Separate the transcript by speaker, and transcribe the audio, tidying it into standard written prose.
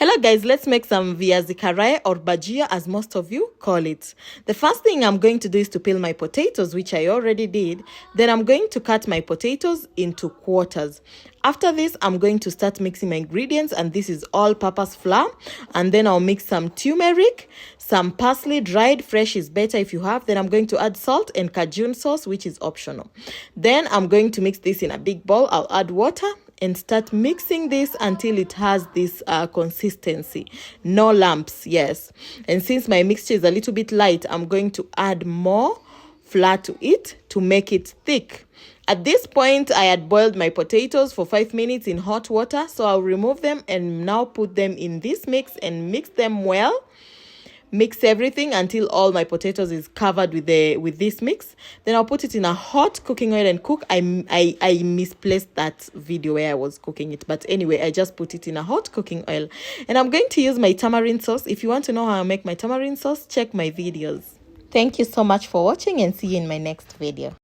Speaker 1: Hello guys, let's make some viazi karai or bajia as most of you call it. The first thing I'm going to do is to peel my potatoes, which I already did. Then I'm going to cut my potatoes into quarters. After this, I'm going to start mixing my ingredients, and this is all-purpose flour. And then I'll mix some turmeric, some parsley, dried, fresh is better if you have. Then I'm going to add salt and cajun sauce, which is optional. Then I'm going to mix this in a big bowl. I'll add water and start mixing this until it has this consistency, no lumps. Yes, and since my mixture is a little bit light, I'm going to add more flour to it to make it thick. At this point, I had boiled my potatoes for 5 minutes in hot water, so I'll remove them and now put them in this mix and mix them well. Mix everything until all my potatoes is covered with this mix. Then I'll put it in a hot cooking oil and cook. I misplaced that video where I was cooking it, but anyway, I just put it in a hot cooking oil. And I'm going to use my tamarind sauce. If you want to know how I make my tamarind sauce, check my videos. Thank you so much for watching, and see you in my next video.